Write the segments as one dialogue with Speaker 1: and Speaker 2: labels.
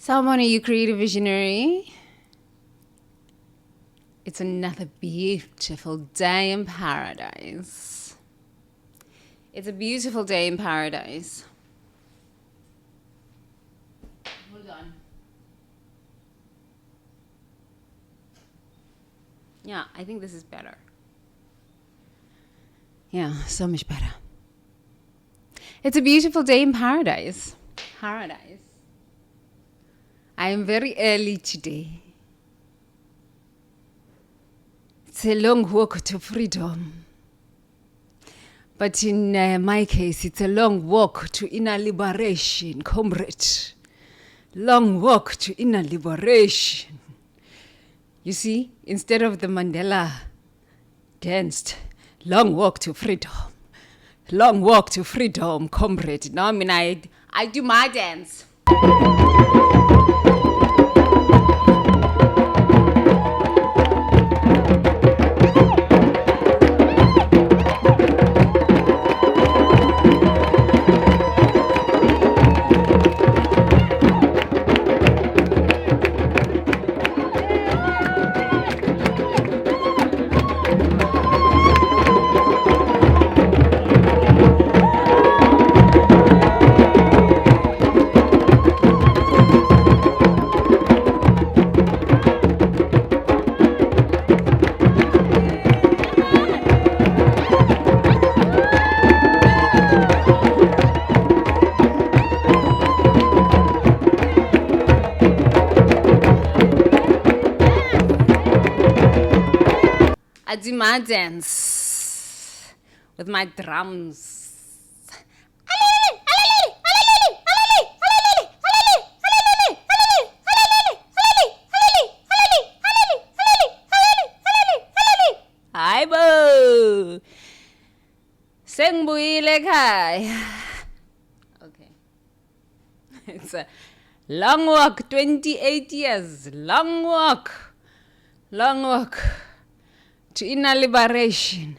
Speaker 1: Someone, are you creative visionary? It's another beautiful day in paradise. It's a beautiful day in paradise. Hold on. Yeah, I think this is better. Yeah, so much better. It's a beautiful day in paradise. Paradise. I am very early today. It's a long walk to freedom. But in my case, it's a long walk to inner liberation, comrade. Long walk to inner liberation. You see, instead of the Mandela danced, long walk to freedom. Long walk to freedom, comrade. Now, I do my dance. I do my dance with my drums. Hi bo. Sengbuile kai. Okay. It's a long walk, 28 years. Long walk. Long walk to inner liberation.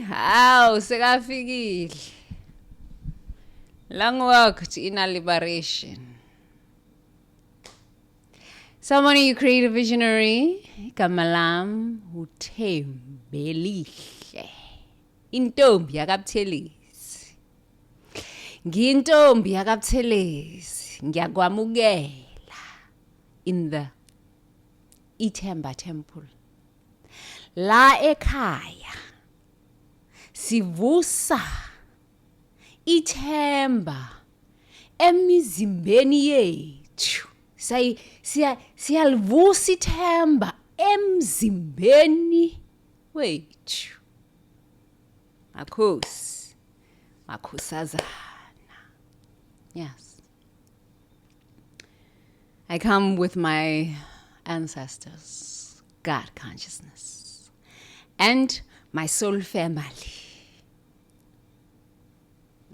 Speaker 1: How sekafikile. Long walk to inner liberation. Someone you create a visionary. Kamalam uthembelihle. Intombi yakabuthelezi. Ngiyintombi yakabuthelezi. Ngiyakwamukela in the Ithemba Temple. La ekhaya sivusa ithemba emizimbeni yethu. Siyalivusa ithemba emzimbeni wethu. Makhosi, makhosazana. Yes. I come with my ancestors, God consciousness, and my soul family.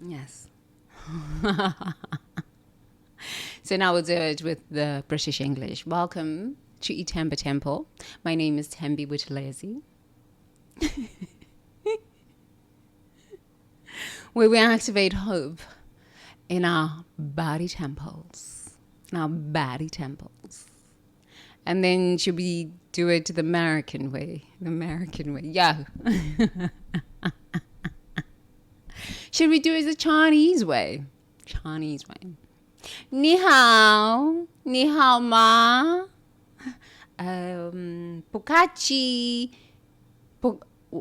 Speaker 1: Yes. So now we'll do it with the British English. Welcome to Ithemba Temple. My name is Thembi Buthelezi, where we activate hope in our body temples. And then should we do it the American way? Yeah. Should we do it the Chinese way? Ni hao ma. Pukachi.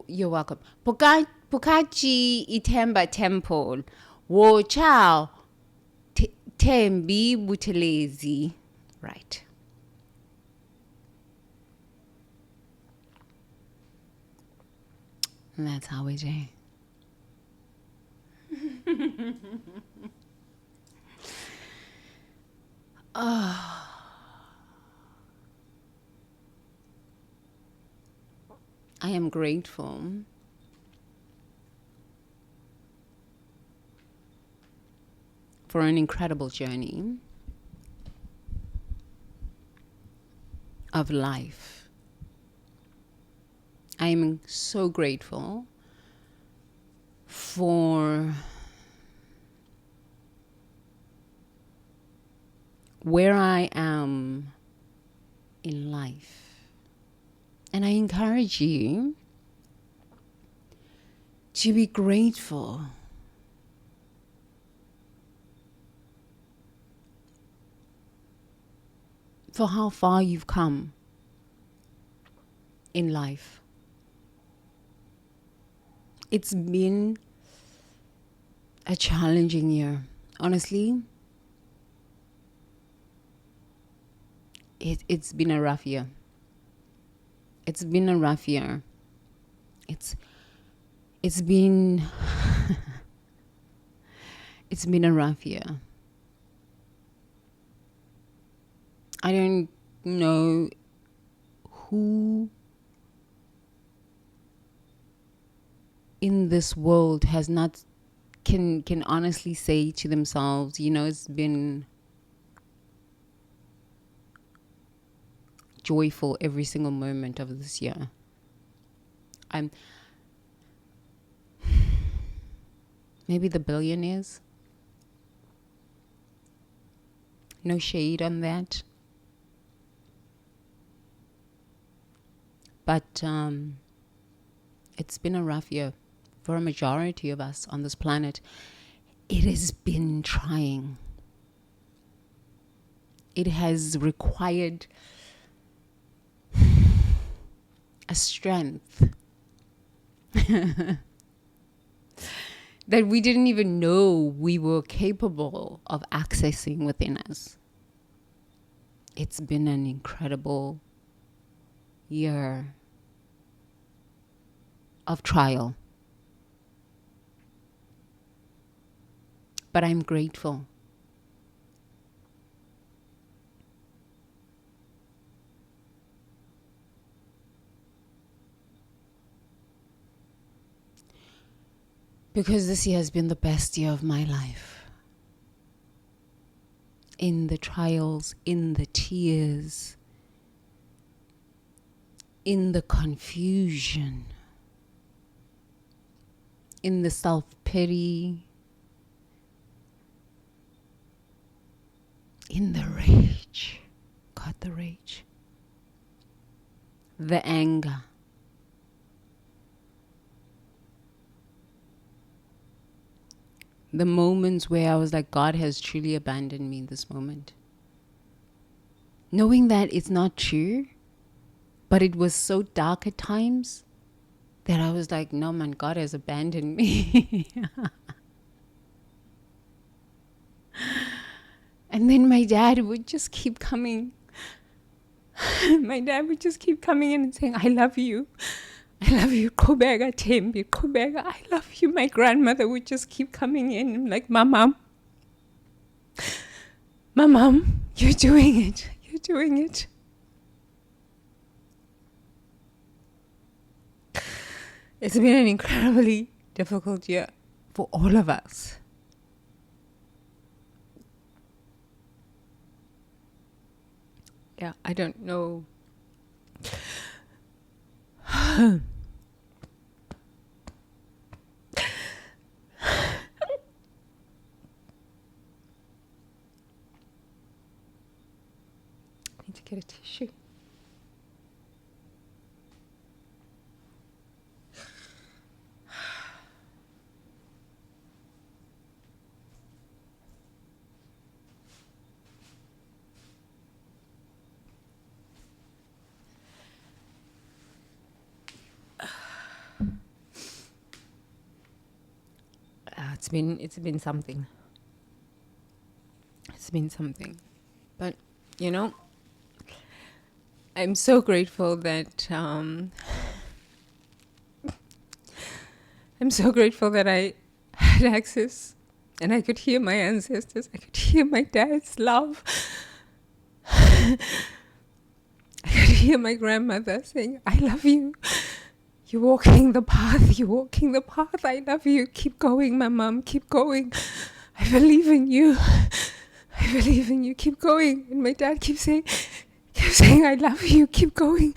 Speaker 1: You're welcome. Pukachi Ithemba Temple. Wo chao. Thembi Buthelezi. Right. And that's how we do. I am grateful for an incredible journey of life. I am so grateful for where I am in life. And I encourage you to be grateful for how far you've come in life. It's been a challenging year. Honestly, it's been a rough year. It's been a rough year. It's been it's been a rough year. I don't know who in this world has not can honestly say to themselves, it's been joyful every single moment of this year. Maybe the billionaires. No shade on that. But it's been a rough year for a majority of us on this planet. It has been trying. It has required a strength that we didn't even know we were capable of accessing within us. It's been an incredible year of trial. But I'm grateful. Because this year has been the best year of my life. In the trials, in the tears, in the confusion, in the self-pity, in the rage. God, the rage. The anger. The moments where I was like, God has truly abandoned me in this moment. Knowing that it's not true, but it was so dark at times that I was like, no man, God has abandoned me. And then my dad would just keep coming. My dad would just keep coming in and saying, I love you. I love you, Kobega Tembi, Kobega, I love you. My grandmother would just keep coming in. I'm like, Mom, you're doing it. You're doing it. It's been an incredibly difficult year for all of us. Yeah, I don't know. I need to get a tissue. It's been something. It's been something. But, I'm so grateful that I had access and I could hear my ancestors. I could hear my dad's love. I could hear my grandmother saying, I love you. You're walking the path. You're walking the path. I love you. Keep going, my mom. Keep going. I believe in you. I believe in you. Keep going. And my dad keeps saying, I love you. Keep going.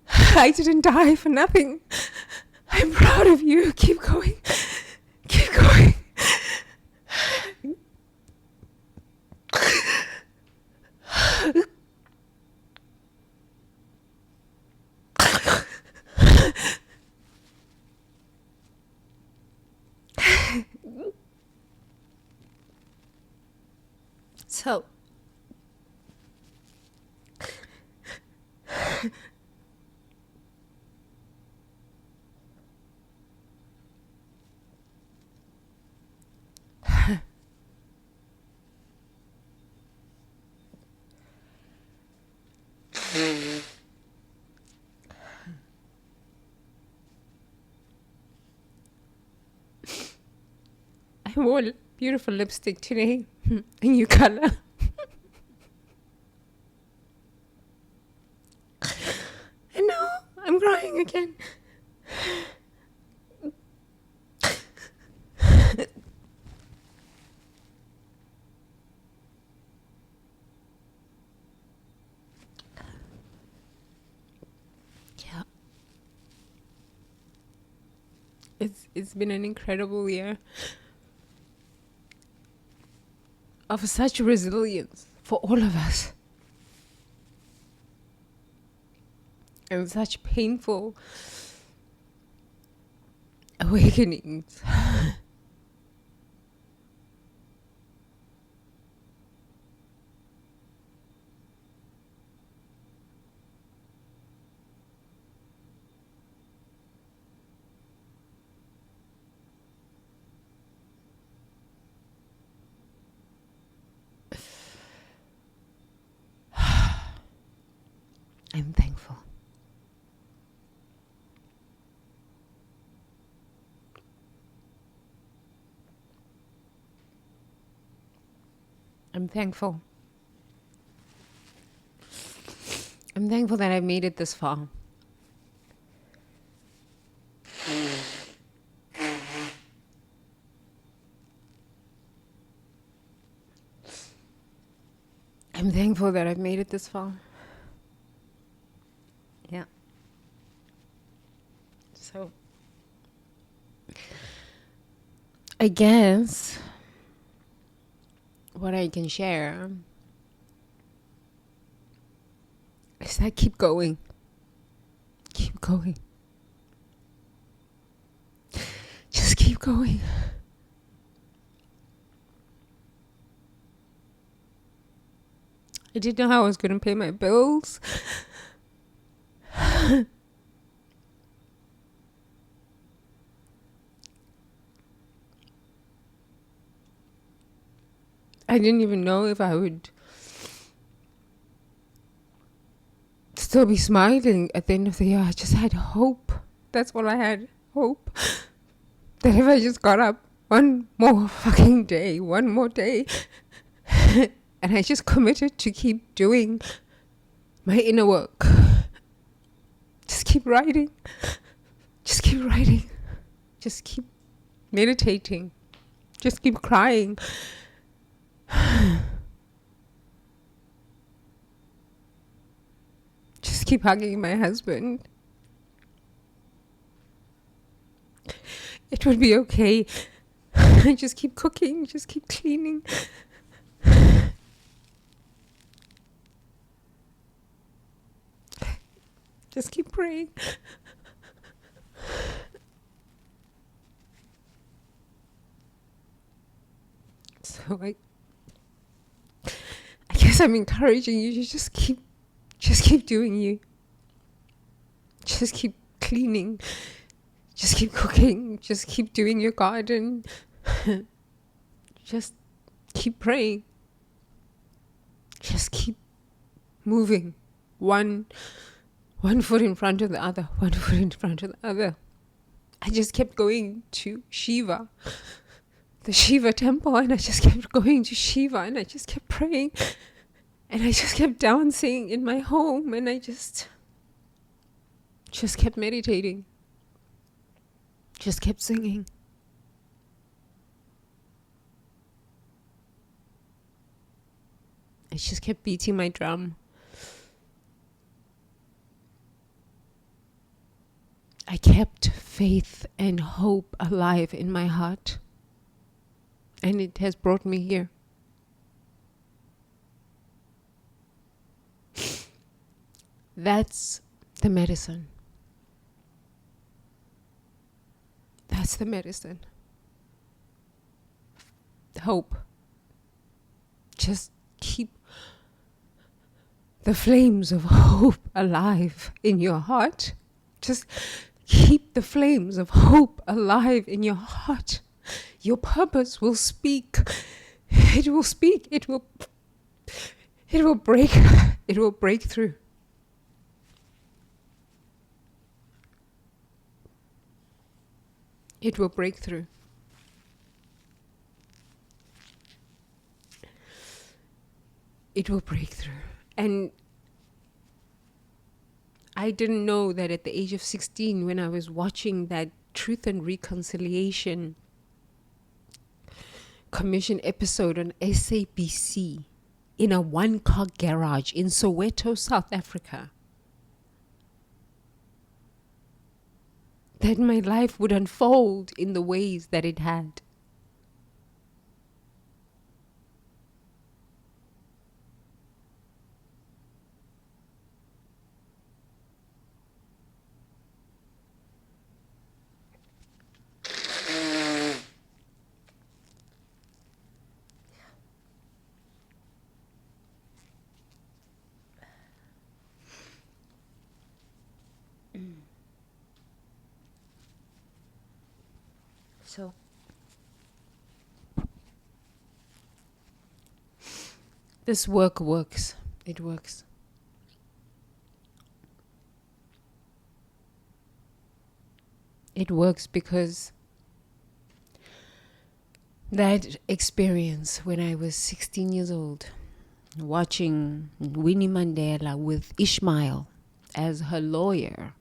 Speaker 1: I didn't die for nothing. I'm proud of you. Keep going. Keep going.
Speaker 2: So I wore beautiful lipstick today, a new color. And now I'm crying again. Yeah. It's been an incredible year of such resilience for all of us. And such painful awakenings. I'm thankful. I'm thankful. I'm thankful that I've made it this far. I'm thankful that I've made it this far. Yeah. So, I guess what I can share is that keep going. Keep going. Just keep going. I didn't know how I was going to pay my bills. I didn't even know if I would still be smiling at the end of the year. I just had hope. That's all I had. Hope. That if I just got up one more fucking day, one more day, and I just committed to keep doing my inner work. Just keep writing. Just keep writing. Just keep meditating. Just keep crying. Just keep hugging my husband. It would be okay. Just keep cooking. Just keep cleaning. Just keep praying. So I guess I'm encouraging you to just keep doing you. Just keep cleaning. Just keep cooking. Just keep doing your garden. Just keep praying. Just keep moving. One foot in front of the other. One foot in front of the other. I just kept going to Shiva, the Shiva temple, and I just kept going to Shiva, and I just kept praying, and I just kept dancing in my home, and I just kept meditating, just kept singing. I just kept beating my drum. I kept faith and hope alive in my heart. And it has brought me here. That's the medicine. That's the medicine. Hope. Just keep the flames of hope alive in your heart. Just keep the flames of hope alive in your heart. Your purpose will speak. It will speak. It will break. It will break through. It will break through. It will break through. And I didn't know that at the age of 16, when I was watching that Truth and Reconciliation Commission episode on SABC in a one-car garage in Soweto, South Africa, that my life would unfold in the ways that it had.
Speaker 1: So
Speaker 2: this work works. It works. It works because that experience when I was 16 years old, watching Winnie Mandela with Ishmael as her lawyer,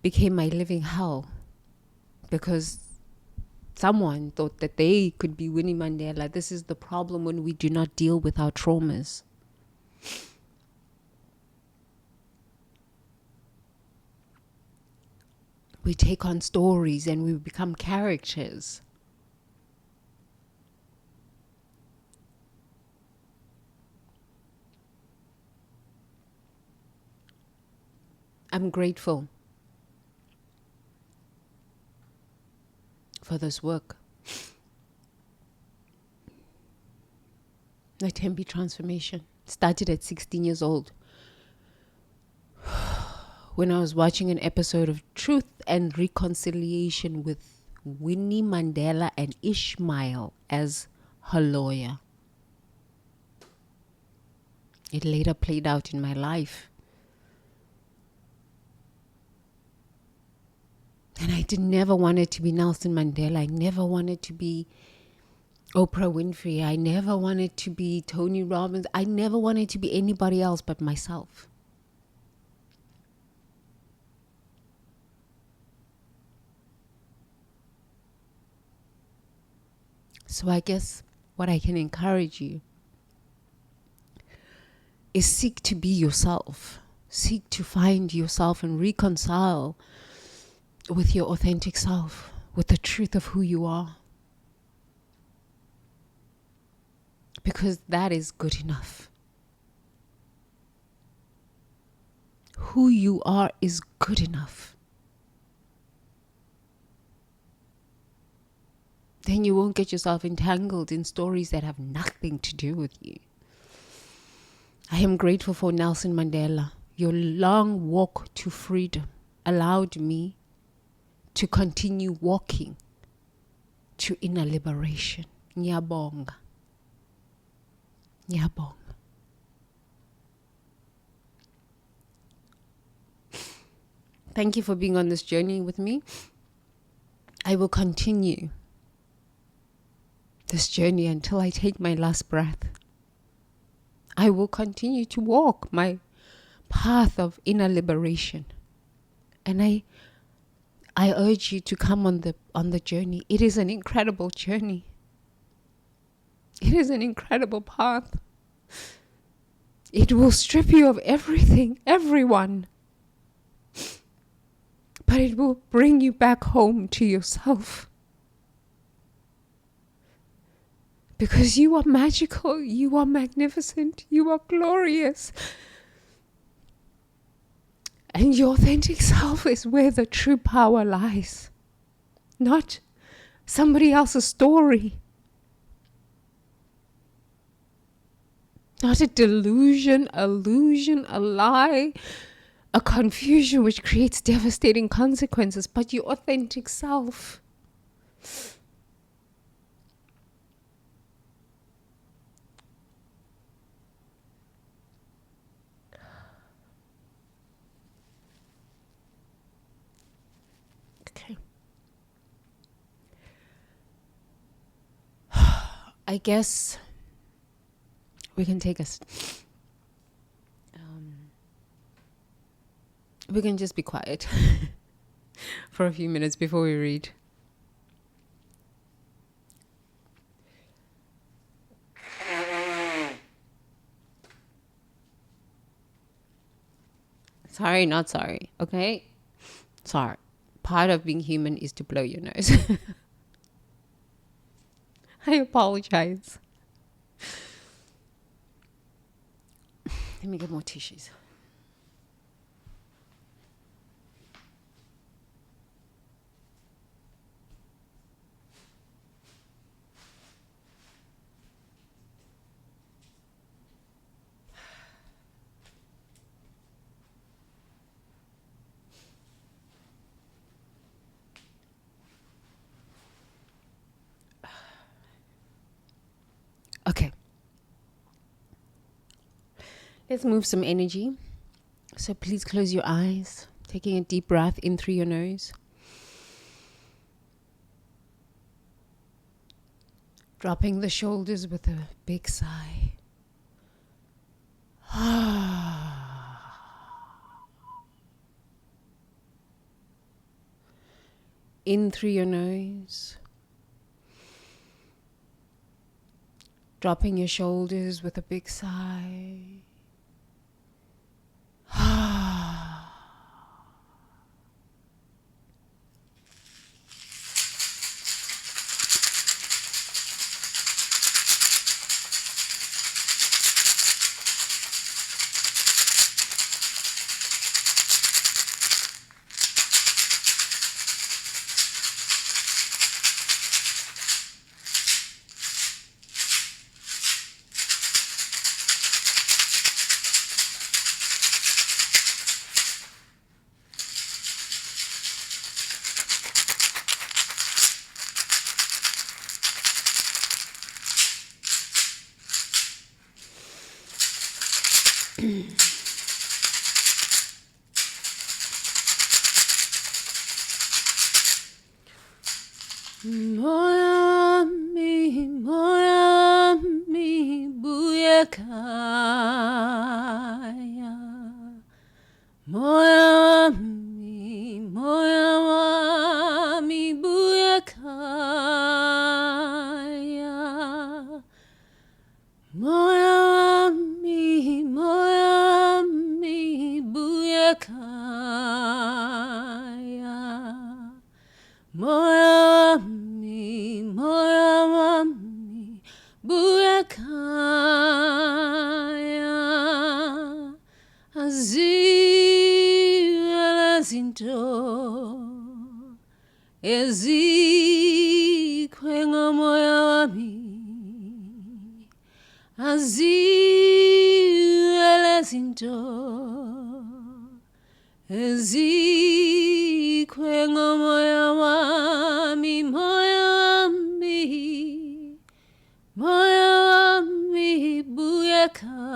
Speaker 2: became my living hell, because someone thought that they could be Winnie Mandela. This is the problem when we do not deal with our traumas. We take on stories and we become characters. I'm grateful for this work. The Tempe transformation started at 16 years old, when I was watching an episode of Truth and Reconciliation with Winnie Mandela and Ishmael as her lawyer. It later played out in my life. And I never wanted to be Nelson Mandela. I never wanted to be Oprah Winfrey. I never wanted to be Tony Robbins. I never wanted to be anybody else but myself. So I guess what I can encourage you is seek to be yourself. Seek to find yourself and reconcile with your authentic self, with the truth of who you are. Because that is good enough. Who you are is good enough. Then you won't get yourself entangled in stories that have nothing to do with you. I am grateful for Nelson Mandela. Your long walk to freedom allowed me to continue walking to inner liberation. Ngiyabonga. Ngiyabonga. Thank you for being on this journey with me. I will continue this journey until I take my last breath. I will continue to walk my path of inner liberation. And I urge you to come on the journey. It is an incredible journey. It is an incredible path. It will strip you of everything, everyone. But it will bring you back home to yourself. Because you are magical, you are magnificent, you are glorious. And your authentic self is where the true power lies. Not somebody else's story. Not a delusion, illusion, a lie, a confusion which creates devastating consequences, but your authentic self. Okay. I guess we can take us. We can just be quiet for a few minutes before we read. Sorry, not sorry. Okay? Sorry. Part of being human is to blow your nose. I apologize. Let me get more tissues. Okay. Let's move some energy. So please close your eyes, taking a deep breath in through your nose. Dropping the shoulders with a big sigh. In through your nose. Dropping your shoulders with a big sigh. Moya mi buyakaya. Moya mi buyakaya. Moya mi buyakaya. Moya mi buyakaya. Azila zinto ezikwenga moya wami. Azila zinto ezikwenga moya wami, moya wami buyakaya.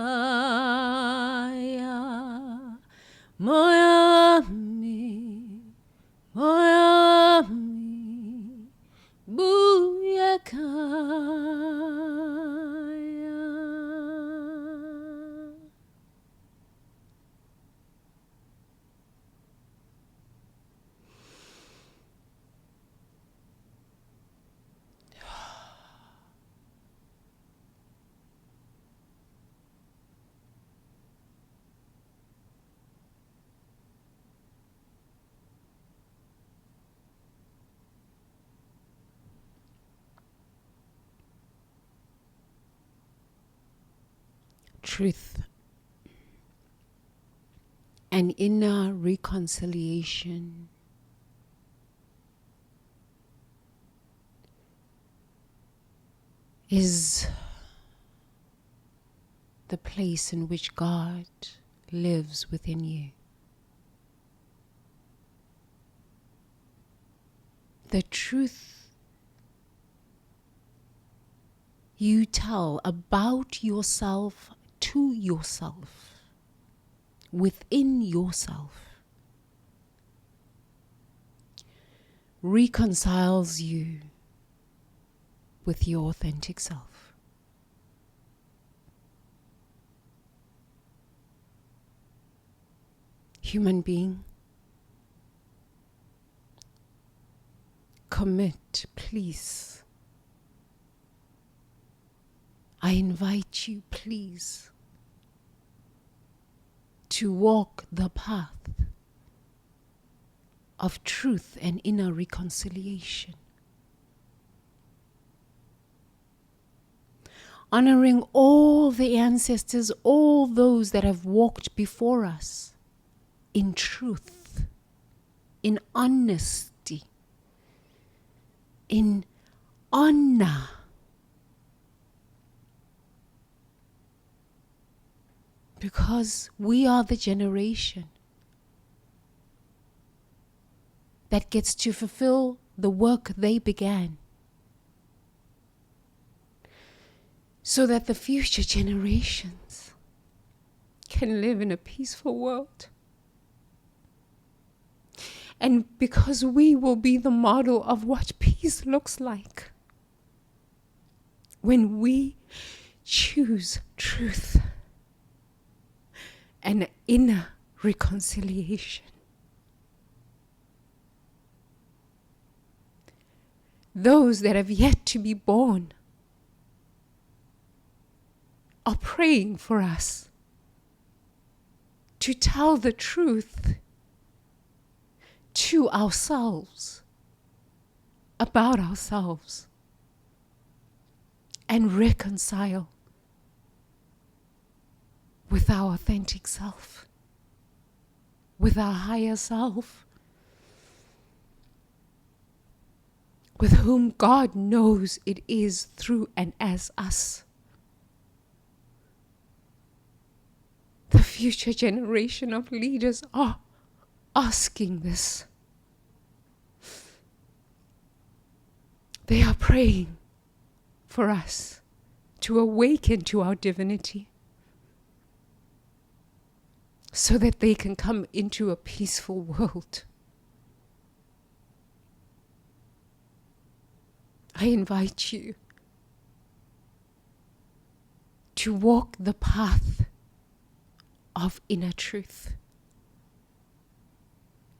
Speaker 2: Moya wami buyakaya. Truth. An inner reconciliation. Is the place in which God lives within you. The truth you tell about yourself to yourself, within yourself, reconciles you with your authentic self. Human being, commit, please. I invite you, please, to walk the path of truth and inner reconciliation. Honoring all the ancestors, all those that have walked before us in truth, in honesty, in honor. Because we are the generation that gets to fulfill the work they began, so that the future generations can live in a peaceful world. And because we will be the model of what peace looks like when we choose truth and inner reconciliation. Those that have yet to be born are praying for us to tell the truth to ourselves, about ourselves, and reconcile with our authentic self, with our higher self, with whom God knows it is through and as us. The future generation of leaders are asking this. They are praying for us to awaken to our divinity, so that they can come into a peaceful world. I invite you to walk the path of inner truth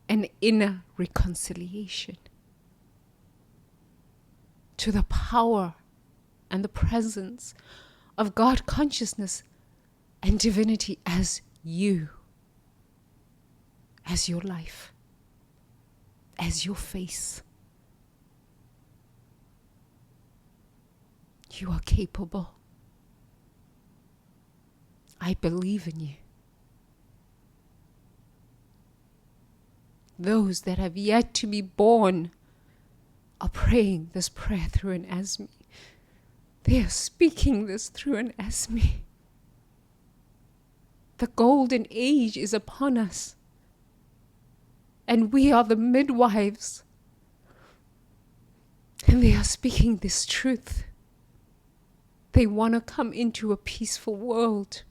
Speaker 2: and inner reconciliation to the power and the presence of God consciousness and divinity as you, as your life, as your face. You are capable. I believe in you. Those that have yet to be born are praying this prayer through and as me. They are speaking this through and as me. The golden age is upon us, and we are the midwives, and they are speaking this truth. They want to come into a peaceful world.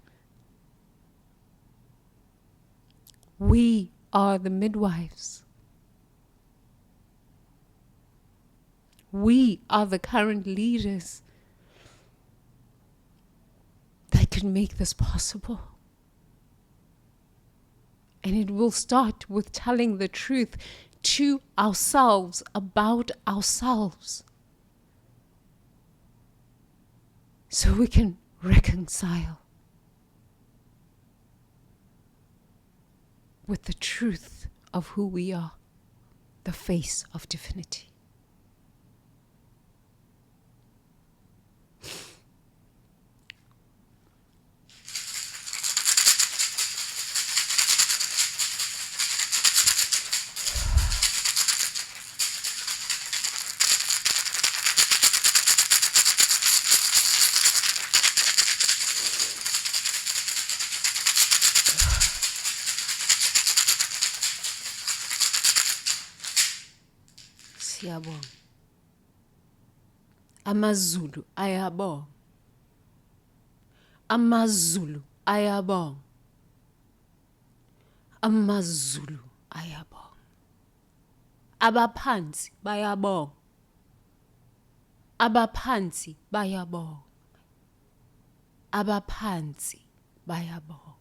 Speaker 2: We are the midwives. We are the current leaders that can make this possible. And it will start with telling the truth to ourselves about ourselves, so we can reconcile with the truth of who we are, the face of divinity.
Speaker 1: Siyabonga. AmaZulu ayabonga. AmaZulu ayabonga. AmaZulu ayabonga. Abaphansi bayabonga. Abaphansi bayabonga. Abaphansi bayabonga.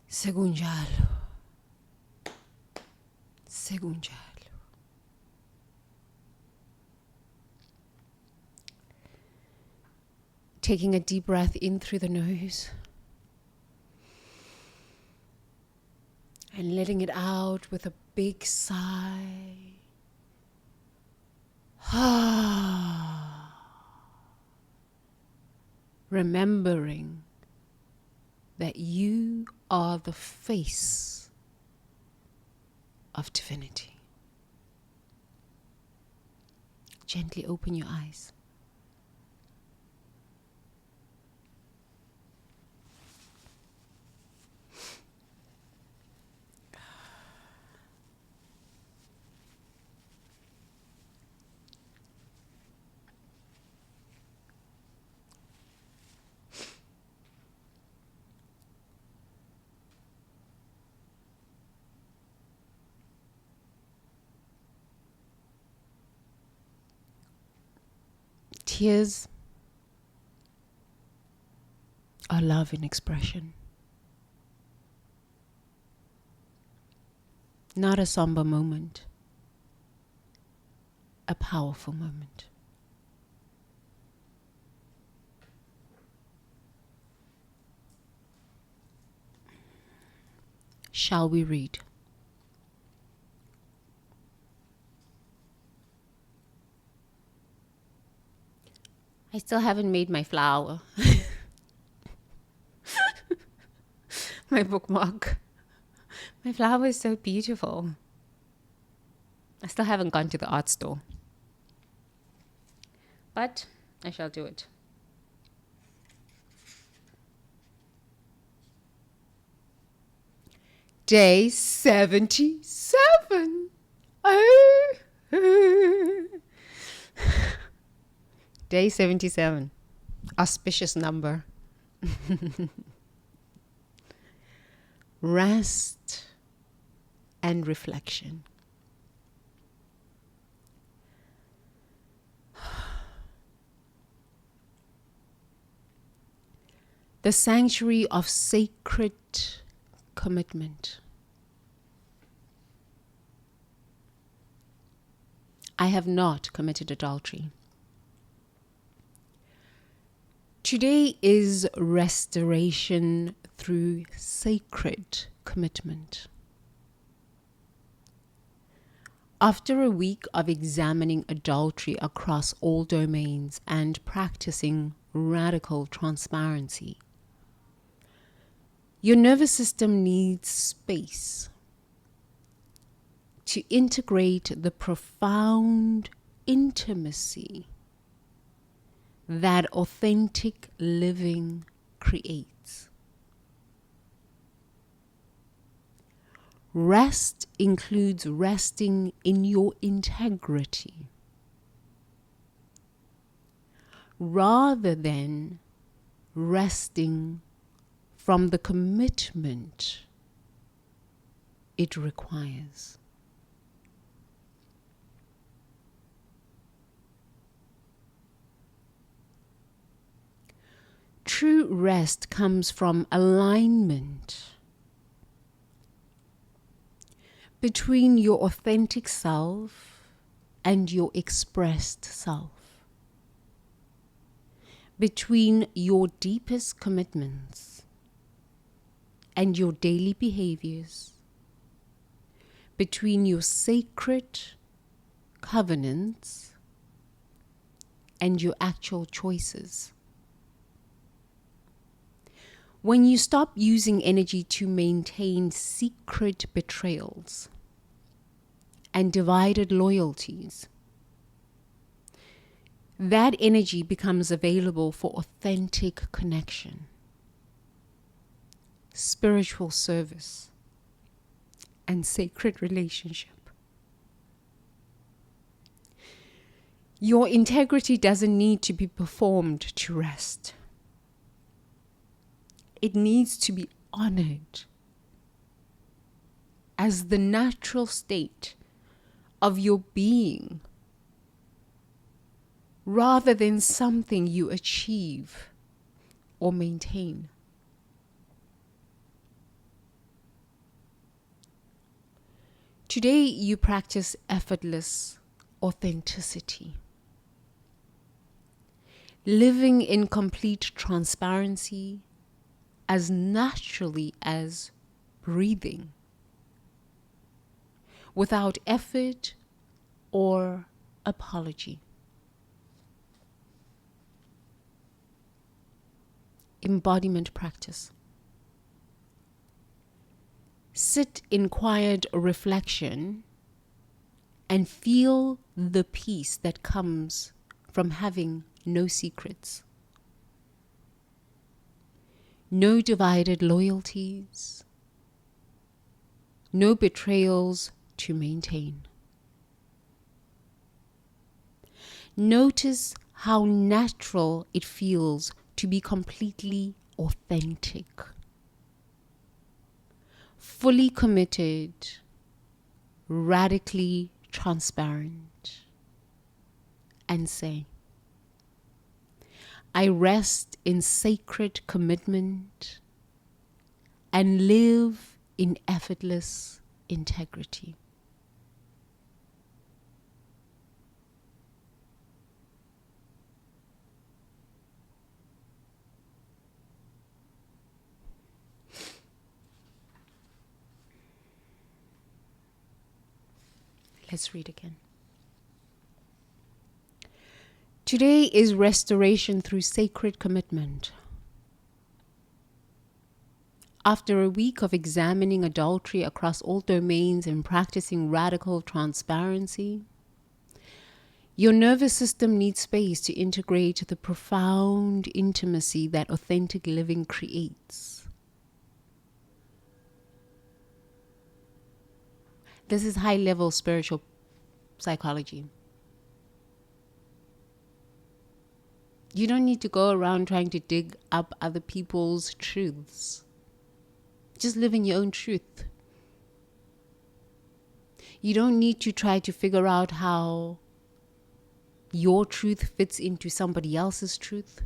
Speaker 1: Sekunjalo. Sekunjalo. Taking a deep breath in through the nose and letting it out with a big sigh. Remembering that you are the face of divinity. Gently open your eyes. Tears are love in expression. Not a somber moment, a powerful moment. Shall we read? I still haven't made my flower. My bookmark. My flower is so beautiful. I still haven't gone to the art store. But I shall do it. Day 77. Day 77. Auspicious number. Rest and reflection. The sanctuary of sacred commitment. I have not committed adultery. Today is restoration through sacred commitment. After a week of examining adultery across all domains and practicing radical transparency, your nervous system needs space to integrate the profound intimacy that authentic living creates. Rest includes resting in your integrity rather than resting from the commitment it requires. True rest comes from alignment between your authentic self and your expressed self, between your deepest commitments and your daily behaviors, between your sacred covenants and your actual choices. When you stop using energy to maintain secret betrayals and divided loyalties, that energy becomes available for authentic connection, spiritual service,
Speaker 2: and sacred relationship. Your integrity doesn't need to be performed to rest. It needs to be honored as the natural state of your being, rather than something you achieve or maintain. Today, you practice effortless authenticity, living in complete transparency, as naturally as breathing, without effort or apology. Embodiment practice. Sit in quiet reflection and feel the peace that comes from having no secrets, no divided loyalties, no betrayals to maintain. Notice how natural it feels to be completely authentic, fully committed, radically transparent, and say, I rest in sacred commitment and live in effortless integrity. Let's read again. Today is restoration through sacred commitment. After a week of examining adultery across all domains and practicing radical transparency, your nervous system needs space to integrate the profound intimacy that authentic living creates. This is high-level spiritual psychology. You don't need to go around trying to dig up other people's truths. Just live in your own truth. You don't need to try to figure out how your truth fits into somebody else's truth,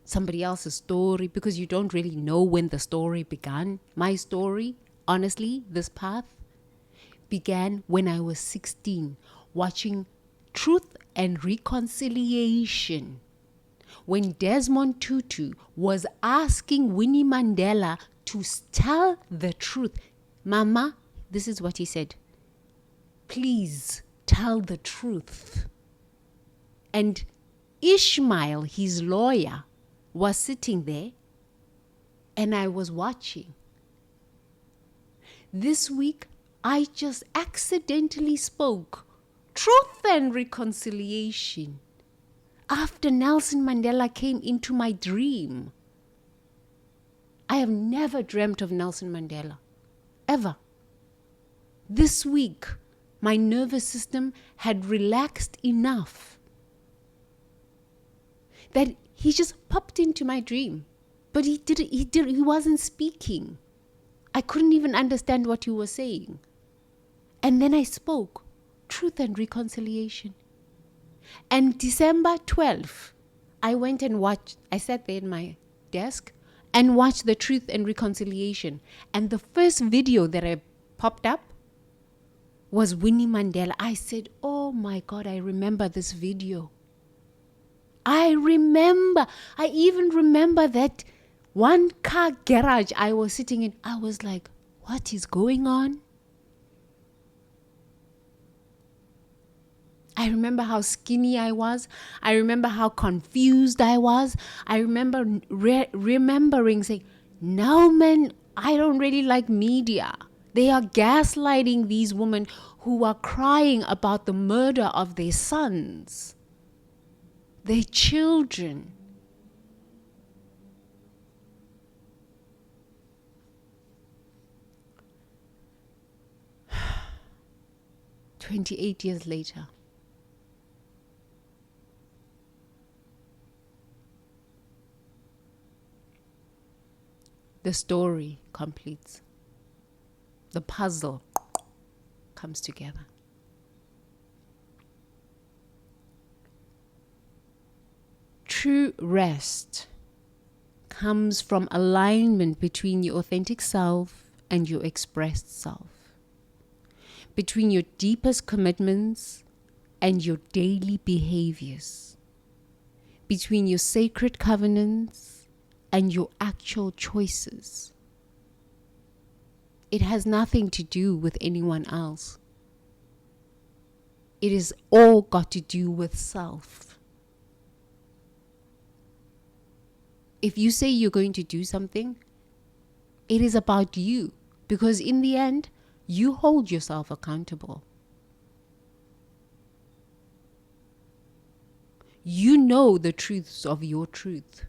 Speaker 2: somebody else's story, because you don't really know when the story began. My story, honestly, this path began when I was 16, watching Truth and Reconciliation, when Desmond Tutu was asking Winnie Mandela to tell the truth. Mama, this is what he said. Please tell the truth. And Ishmael, his lawyer, was sitting there and I was watching. This week, I just accidentally spoke Truth and Reconciliation after Nelson Mandela came into my dream. I have never dreamt of Nelson Mandela, ever. This week, my nervous system had relaxed enough that he just popped into my dream. But he wasn't speaking. I couldn't even understand what he was saying. And then I spoke Truth and Reconciliation. And December 12th, I went and watched, I sat there in my desk and watched the Truth and Reconciliation. And the first video that I popped up was Winnie Mandela. I said, oh my God, I remember this video. I even remember that one car garage I was sitting in. I was like, what is going on? I remember how skinny I was. I remember how confused I was. I remember remembering saying, no man, I don't really like media. They are gaslighting these women who are crying about the murder of their sons, their children.
Speaker 1: 28 years later. The story completes. The puzzle comes together. True rest comes from alignment between your authentic self and your expressed self, between your deepest commitments and your daily behaviors, between your sacred covenants and your actual choices. It has nothing to do with anyone else. It is all got to do with self. If you say you're going to do something, it is about you, because in the end, you hold yourself accountable. You know the truths of your truth.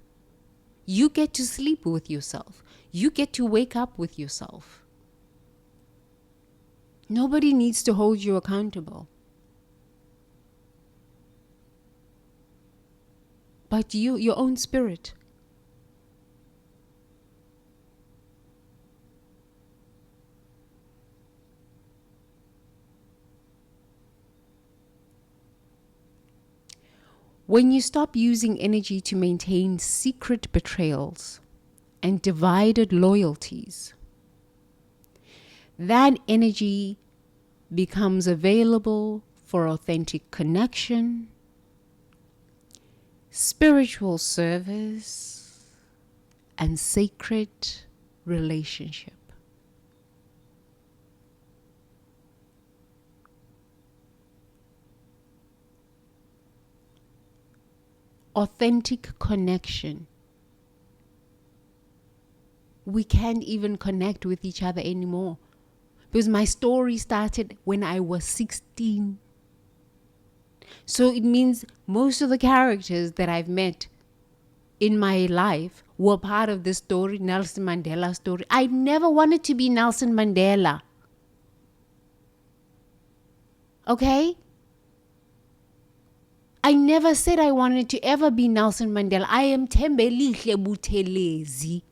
Speaker 1: You get to sleep with yourself. You get to wake up with yourself. Nobody needs to hold you accountable. But you, your own spirit. When you stop using energy to maintain secret betrayals and divided loyalties, that energy becomes available for authentic connection, spiritual service, and sacred relationship. Authentic connection. We can't even connect with each other anymore, because my story started when I was 16. So it means most of the characters that I've met in my life were part of this story, Nelson Mandela story. I never wanted to be Nelson Mandela. Okay? I never said I wanted to ever be Nelson Mandela. I am Thembelihle Buthelezi.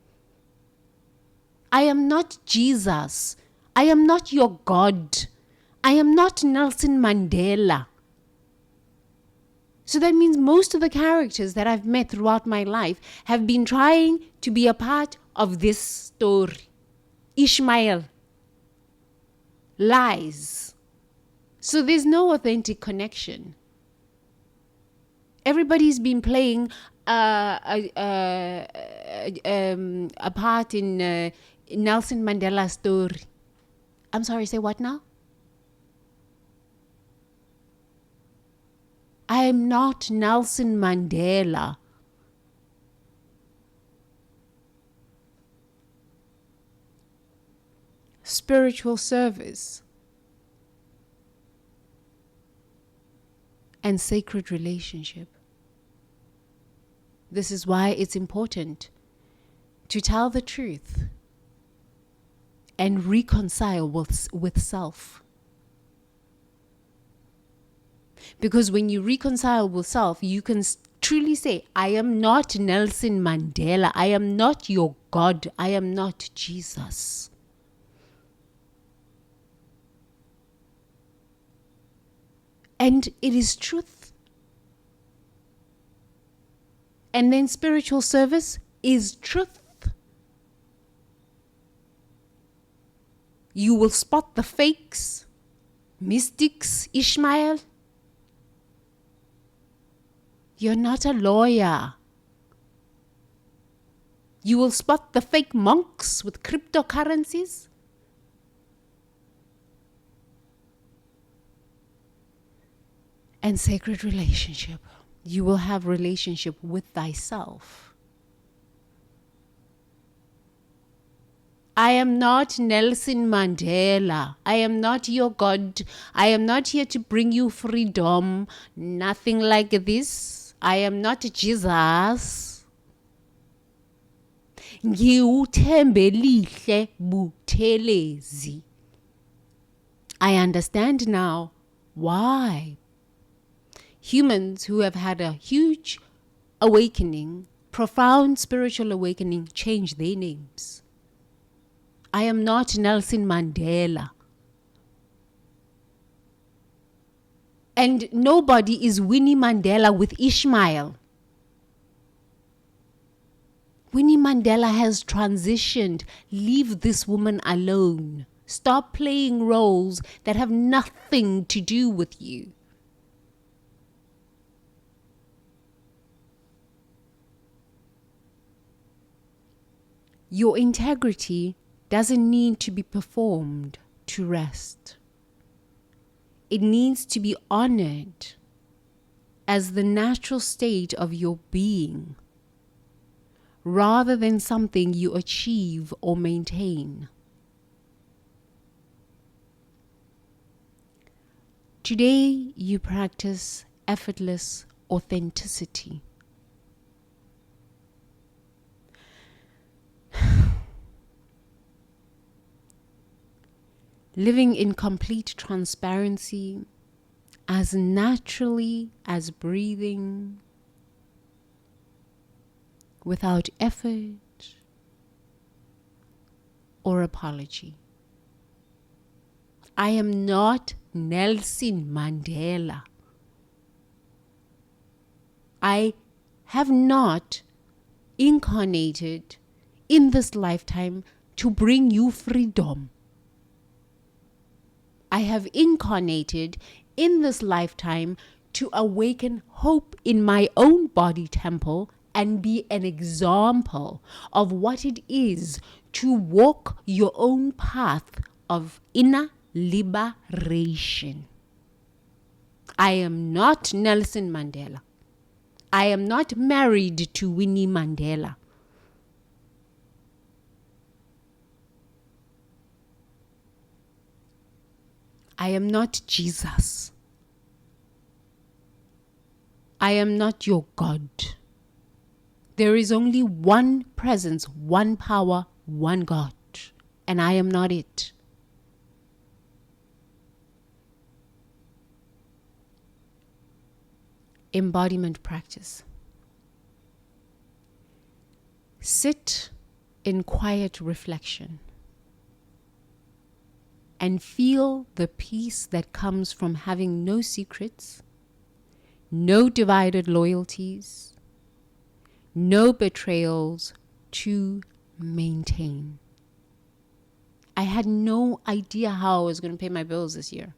Speaker 1: I am not Jesus. I am not your God. I am not Nelson Mandela. So that means most of the characters that I've met throughout my life have been trying to be a part of this story. Ishmael. Lies. So there's no authentic connection. Everybody's been playing a part in Nelson Mandela's story. I'm sorry, say what now? I am not Nelson Mandela. Spiritual service and sacred relationship. This is why it's important to tell the truth and reconcile with self. Because when you reconcile with self, you can truly say, I am not Nelson Mandela. I am not your God. I am not Jesus. And it is truth. And then spiritual service is truth. You will spot the fakes, mystics, Ishmael. You're not a lawyer. You will spot the fake monks with cryptocurrencies. And sacred relationship. You will have relationship with thyself. I am not Nelson Mandela. I am not your God. I am not here to bring you freedom. Nothing like this. I am not Jesus. Ngiuthembelihle Buthelezi. I understand now Why? Humans who have had a huge awakening, profound spiritual awakening, change their names. I am not Nelson Mandela. And nobody is Winnie Mandela with Ishmael. Winnie Mandela has transitioned. Leave this woman alone. Stop playing roles that have nothing to do with you. Your integrity doesn't need to be performed to rest. It needs to be honored as the natural state of your being, rather than something you achieve or maintain. Today, you practice effortless authenticity. Living in complete transparency, as naturally as breathing, without effort or apology. I am not Nelson Mandela. I have not incarnated in this lifetime to bring you freedom. I have incarnated in this lifetime to awaken hope in my own body temple and be an example of what it is to walk your own path of inner liberation. I am not Nelson Mandela. I am not married to Winnie Mandela. I am not Jesus. I am not your God. There is only one presence, one power, one God, and I am not it. Embodiment practice. Sit in quiet reflection and feel the peace that comes from having no secrets, no divided loyalties, no betrayals to maintain. I had no idea how I was going to pay my bills this year.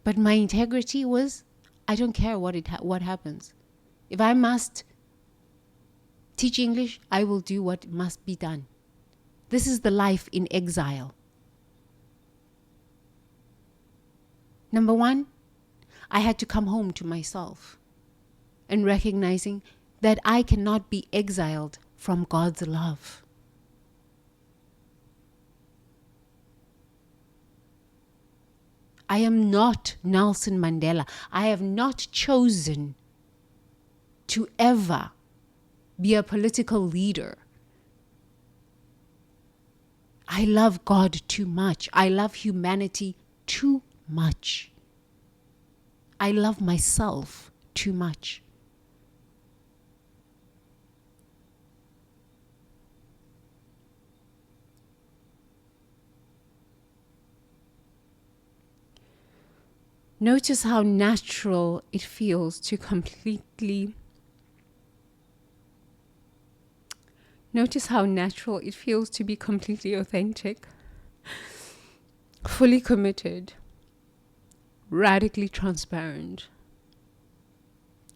Speaker 1: But my integrity was, I don't care what happens. If I must teach English, I will do what must be done. This is the life in exile. Number one, I had to come home to myself and recognizing that I cannot be exiled from God's love. I am not Nelson Mandela. I have not chosen to ever be a political leader. I love God too much. I love humanity too much. I love myself too much. Notice how natural it feels to completely Notice how natural it feels to be completely authentic, fully committed, radically transparent,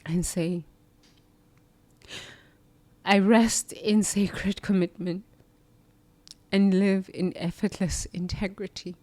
Speaker 1: and say, I rest in sacred commitment and live in effortless integrity.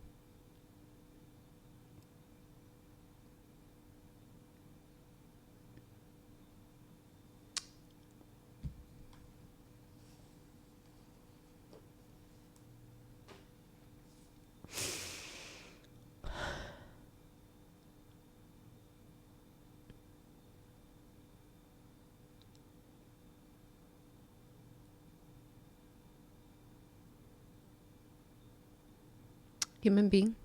Speaker 2: human being.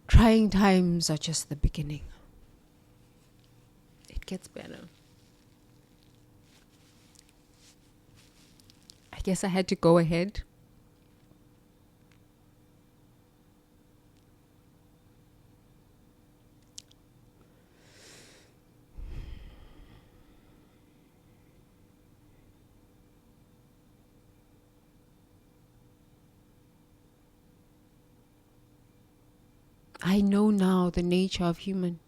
Speaker 2: Trying times are just the beginning. It gets better. I guess I had to go ahead. I know now the nature of human.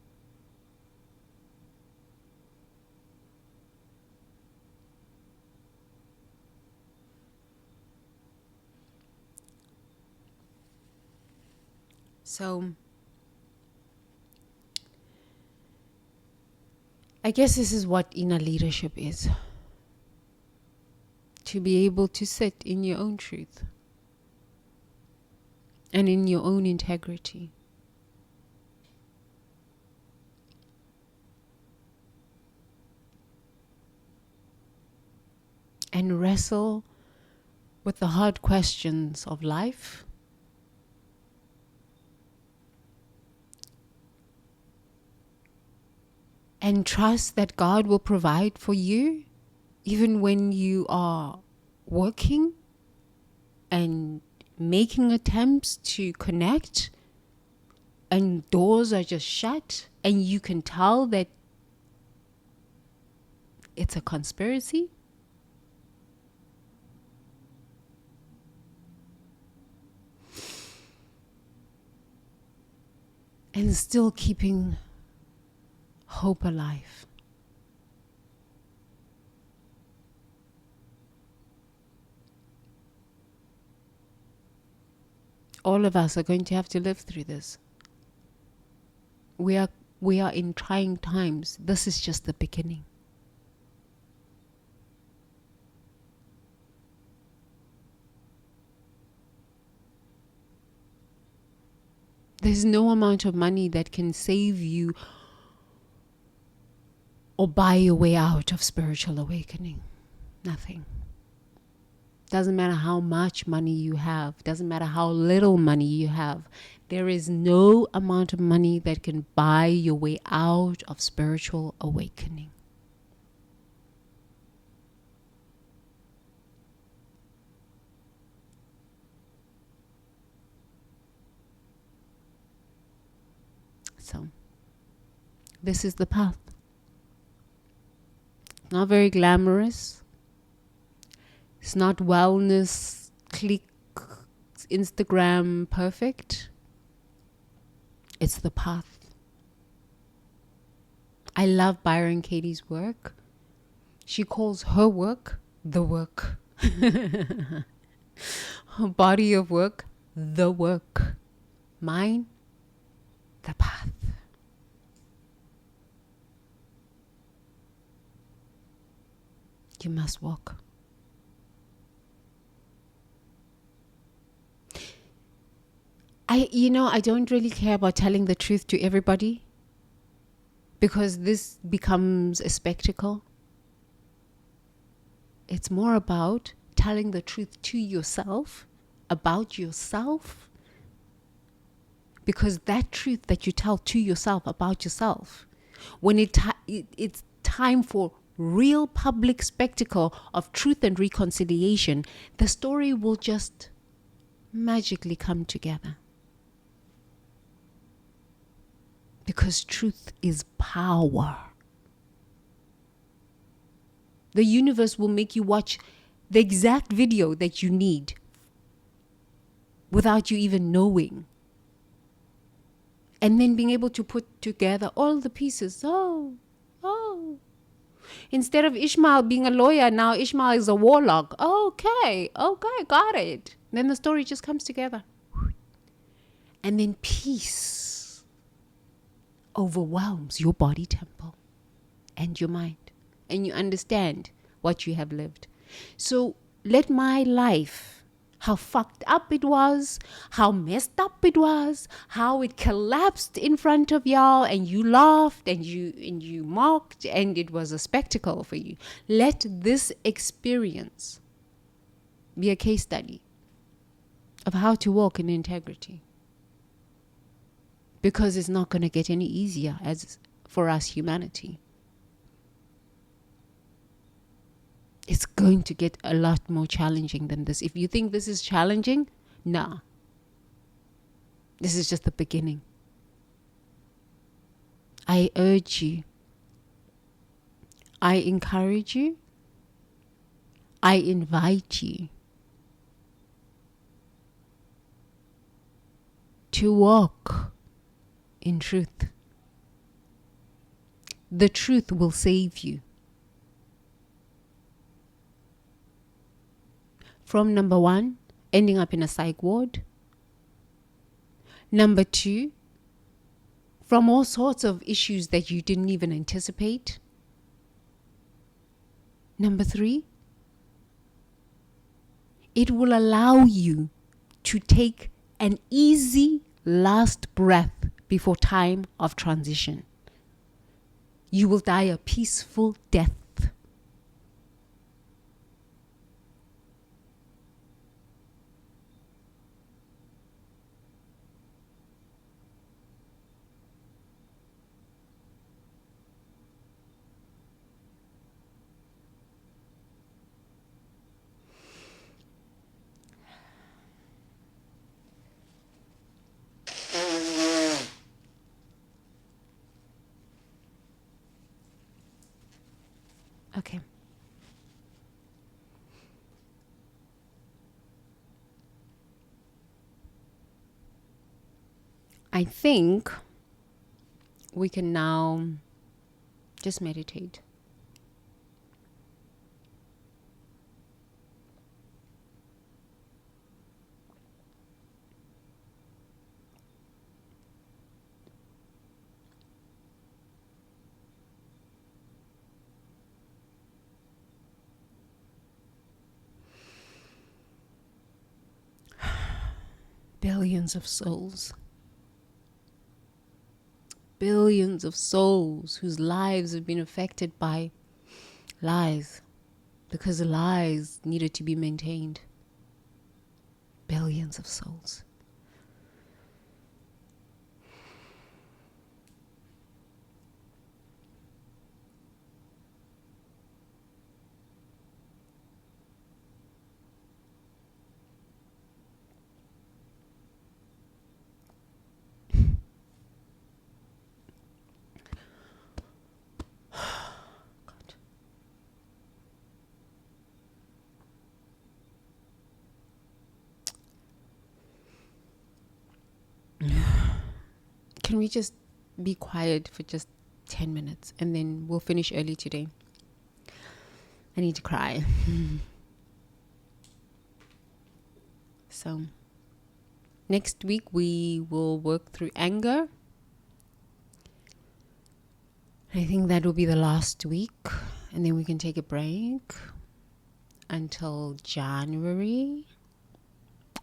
Speaker 2: So, I guess this is what inner leadership is. To be able to sit in your own truth and in your own integrity. And wrestle with the hard questions of life. And trust that God will provide for you even when you are working and making attempts to connect and doors are just shut and you can tell that it's a conspiracy. And still keeping hope alive. All of us are going to have to live through this. We are in trying times. This is just the beginning. There's no amount of money that can save you or buy your way out of spiritual awakening. Nothing. Doesn't matter how much money you have. Doesn't matter how little money you have. There is no amount of money that can buy your way out of spiritual awakening. So, this is the path. Not very glamorous. It's not wellness, click, Instagram perfect. It's the path. I love Byron Katie's work. She calls her work the work. Her body of work, the work. Mine, the path. You must walk. I don't really care about telling the truth to everybody because this becomes a spectacle. It's more about telling the truth to yourself, about yourself, because that truth that you tell to yourself about yourself, when it's time for real public spectacle of truth and reconciliation, the story will just magically come together. Because truth is power. The universe will make you watch the exact video that you need without you even knowing. And then being able to put together all the pieces. Oh. Instead of Ishmael being a lawyer, now Ishmael is a warlock. Okay, got it. Then the story just comes together. And then peace overwhelms your body temple and your mind. And you understand what you have lived. So let my life, how fucked up it was, how messed up it was, how it collapsed in front of y'all and you laughed and you mocked and it was a spectacle for you. Let this experience
Speaker 1: Be a case study of how to walk in integrity. Because it's not going to get any easier as for us humanity. It's going to get a lot more challenging than this. If you think this is challenging, nah. This is just the beginning. I urge you. I encourage you. I invite you to walk in truth. The truth will save you. From number 1, ending up in a psych ward. Number 2, from all sorts of issues that you didn't even anticipate. Number 3, it will allow you to take an easy last breath before time of transition. You will die a peaceful death. Okay. I think we can now just meditate. Billions of souls. Billions of souls whose lives have been affected by lies because the lies needed to be maintained. Billions of souls. Can we just be quiet for just 10 minutes and then we'll finish early today? I need to cry. So, next week we will work through anger. I think that will be the last week, and then we can take a break until January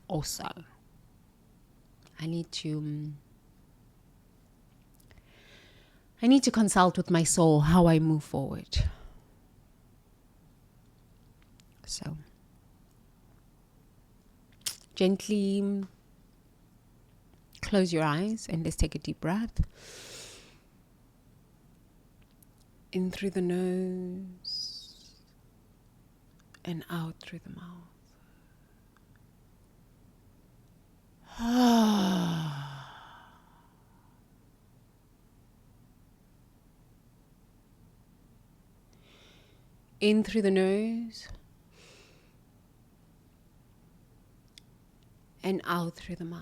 Speaker 1: or so. I need to consult with my soul how I move forward. So, gently close your eyes and let's take a deep breath. In through the nose and out through the mouth. In through the nose and out through the mouth.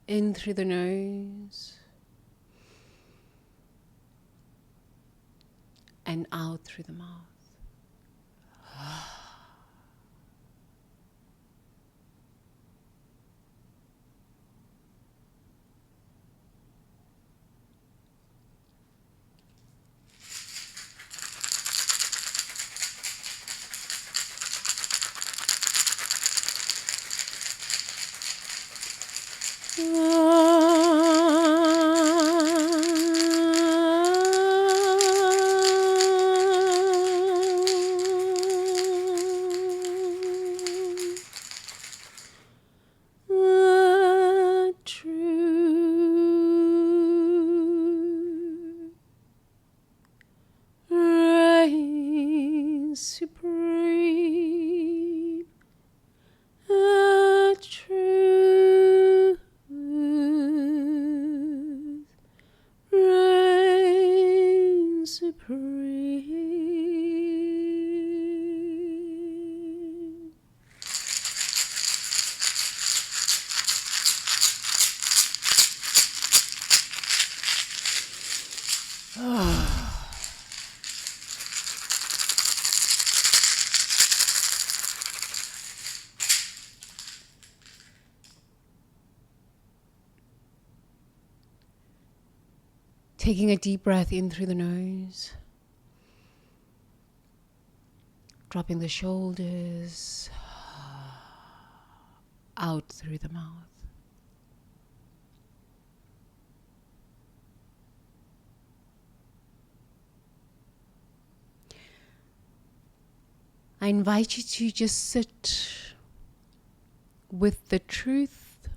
Speaker 1: In through the nose and out through the mouth. supreme, a truth reigns supreme. Taking a deep breath in through the nose, dropping the shoulders, out through the mouth. I invite you to just sit with the truth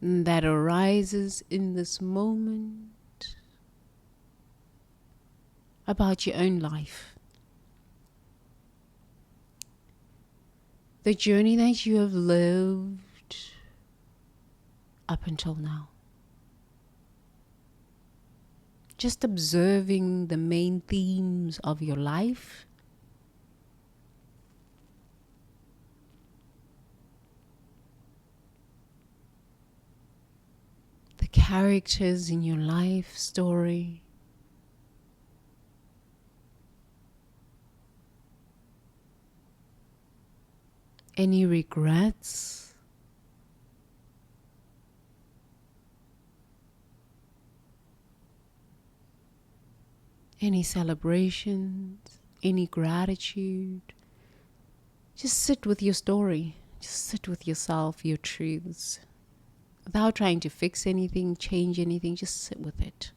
Speaker 1: that arises in this moment about your own life. The journey that you have lived up until now. Just observing the main themes of your life. The characters in your life story. Any regrets? Any celebrations? Any gratitude? Just sit with your story. Just sit with yourself, your truths. Without trying to fix anything, change anything, just sit with it.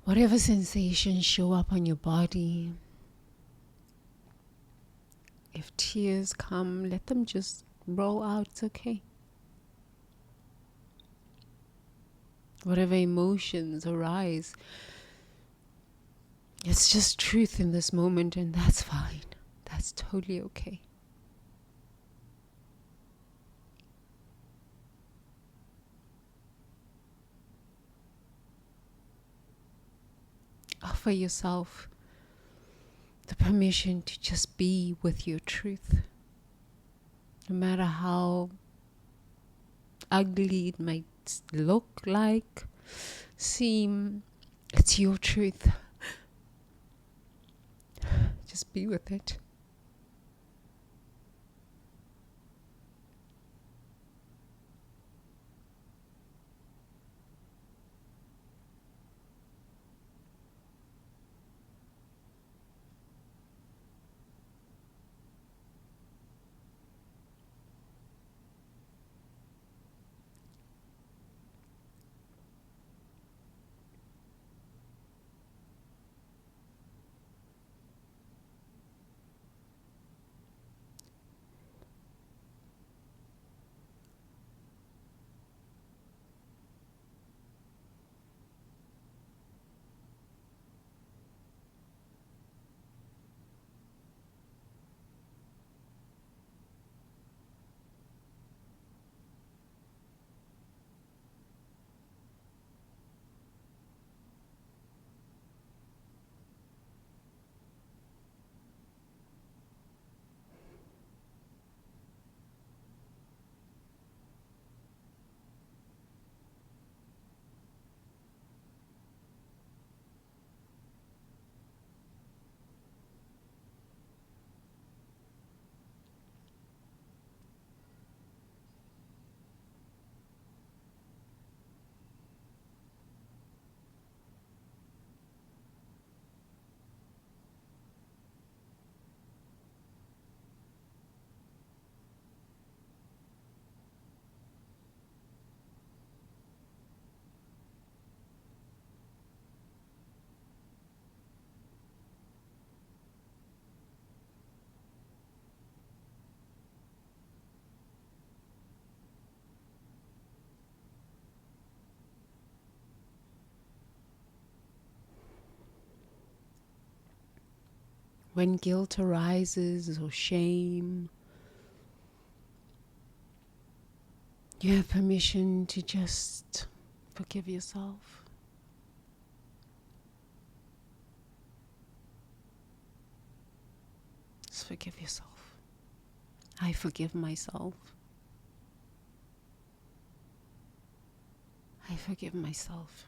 Speaker 1: Whatever sensations show up on your body, if tears come, let them just roll out. It's okay. Whatever emotions arise, it's just truth in this moment, and that's fine. That's totally okay. Offer yourself the permission to just be with your truth. No matter how ugly it might look like, seem, it's your truth. Just be with it. When guilt arises or shame, you have permission to just forgive yourself. Just forgive yourself. I forgive myself. I forgive myself.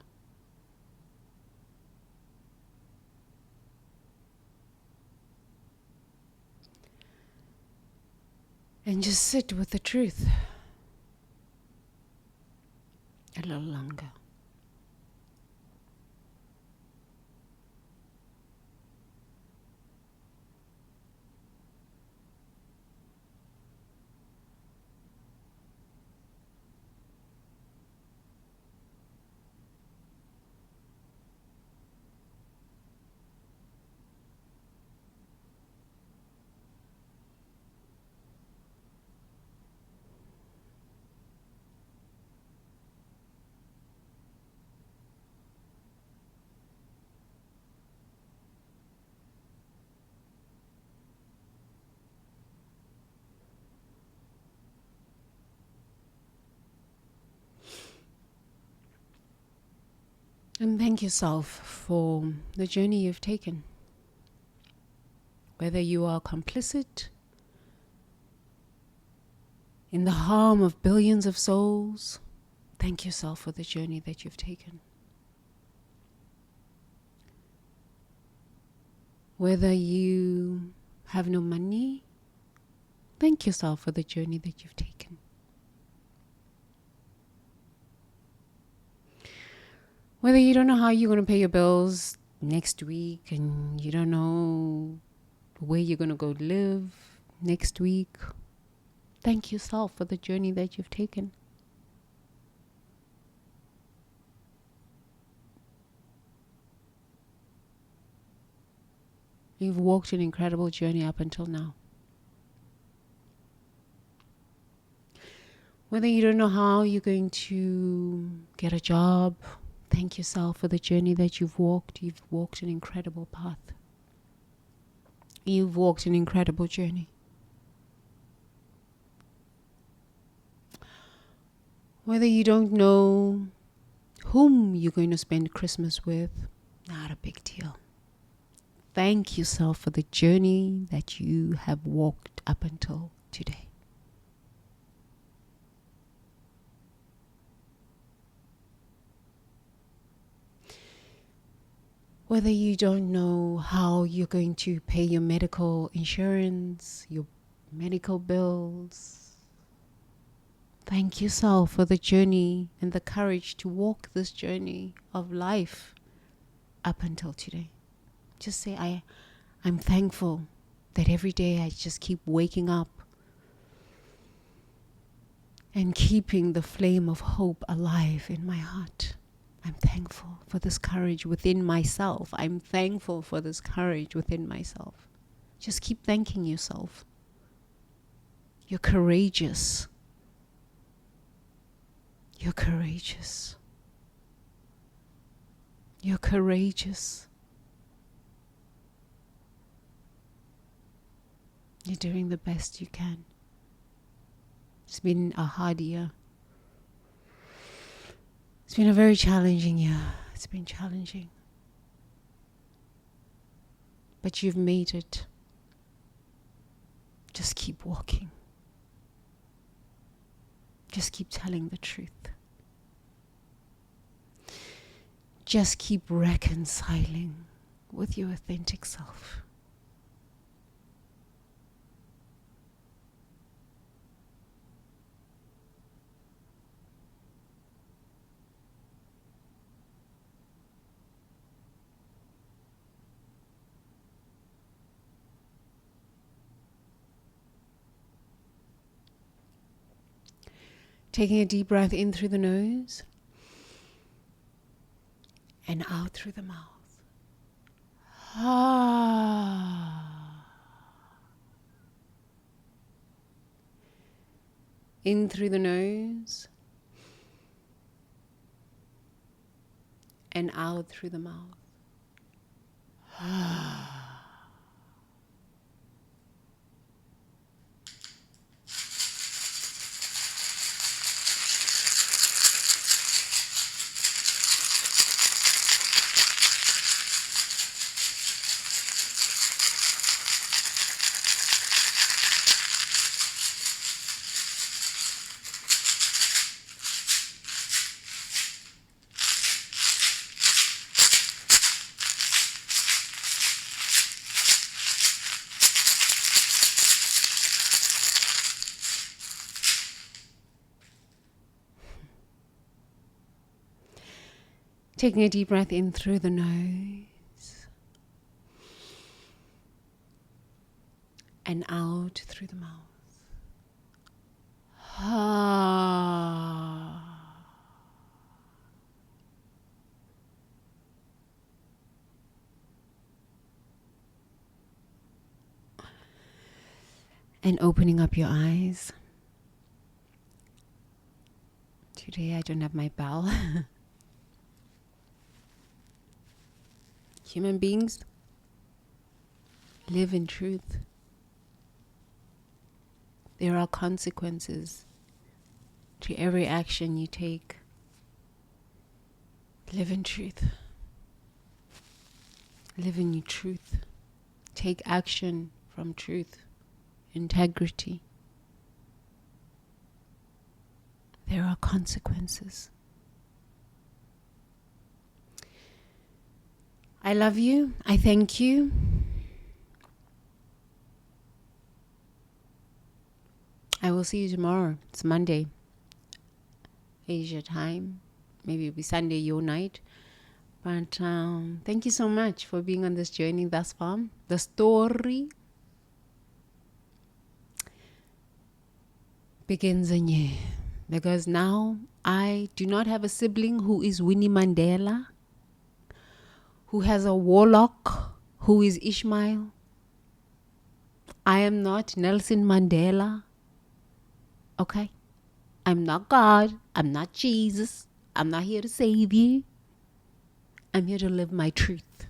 Speaker 1: And just sit with the truth a little longer. And thank yourself for the journey you've taken. Whether you are complicit in the harm of billions of souls, thank yourself for the journey that you've taken. Whether you have no money, thank yourself for the journey that you've taken. Whether you don't know how you're going to pay your bills next week and you don't know where you're going to go live next week, thank yourself for the journey that you've taken. You've walked an incredible journey up until now. Whether you don't know how you're going to get a job, thank yourself for the journey that you've walked. You've walked an incredible path. You've walked an incredible journey. Whether you don't know whom you're going to spend Christmas with, not a big deal. Thank yourself for the journey that you have walked up until today. Whether you don't know how you're going to pay your medical insurance, your medical bills, thank yourself for the journey and the courage to walk this journey of life up until today. Just say, I'm thankful that every day I just keep waking up and keeping the flame of hope alive in my heart. I'm thankful for this courage within myself. I'm thankful for this courage within myself. Just keep thanking yourself. You're courageous. You're courageous. You're courageous. You're doing the best you can. It's been a hard year. It's been a very challenging year. It's been challenging. But you've made it. Just keep walking. Just keep telling the truth. Just keep reconciling with your authentic self. Taking a deep breath in through the nose and out through the mouth. In through the nose and out through the mouth. Taking a deep breath in through the nose and out through the mouth. And opening up your eyes. Today I don't have my bell. Human beings live in truth. There are consequences to every action you take. Live in truth. Live in your truth. Take action from truth. Integrity. There are consequences. I love you. I thank you. I will see you tomorrow. It's Monday. Asia time. Maybe it'll be Sunday your night. But thank you so much for being on this journey thus far. The story begins in you. Because now I do not have a sibling who is Winnie Mandela, who has a warlock who is Ishmael. I am not Nelson Mandela. Okay? I'm not God. I'm not Jesus. I'm not here to save you. I'm here to live my truth.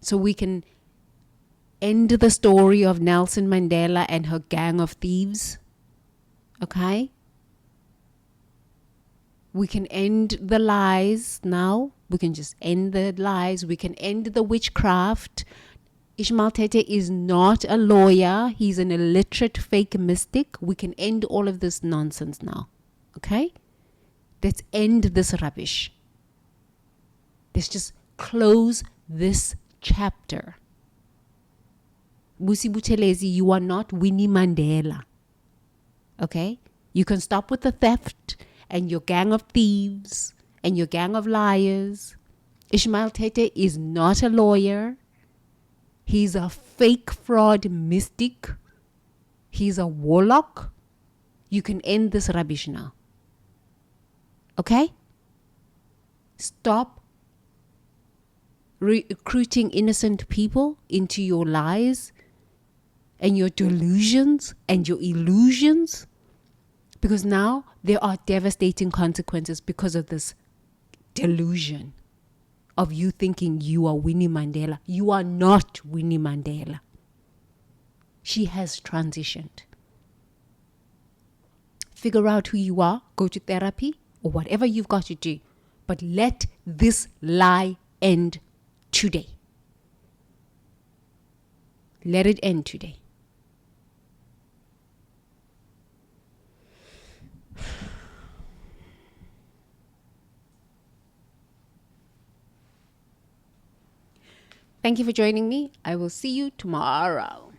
Speaker 1: So we can end the story of Nelson Mandela and her gang of thieves. Okay? We can end the lies now. We can just end the lies. We can end the witchcraft. Ishmael Tete is not a lawyer. He's an illiterate fake mystic. We can end all of this nonsense now. Okay? Let's end this rubbish. Let's just close this chapter. Busi Buthelezi, you are not Winnie Mandela. Okay? You can stop with the theft and your gang of thieves and your gang of liars. Ishmael Tete is not a lawyer. He's a fake fraud mystic. He's a warlock. You can end this rubbish now. Okay? Stop recruiting innocent people into your lies and your delusions and your illusions. Because now there are devastating consequences because of this delusion of you thinking you are Winnie Mandela. You are not Winnie Mandela. She has transitioned. Figure out who you are, go to therapy or whatever you've got to do. But let this lie end today. Let it end today. Thank you for joining me. I will see you tomorrow.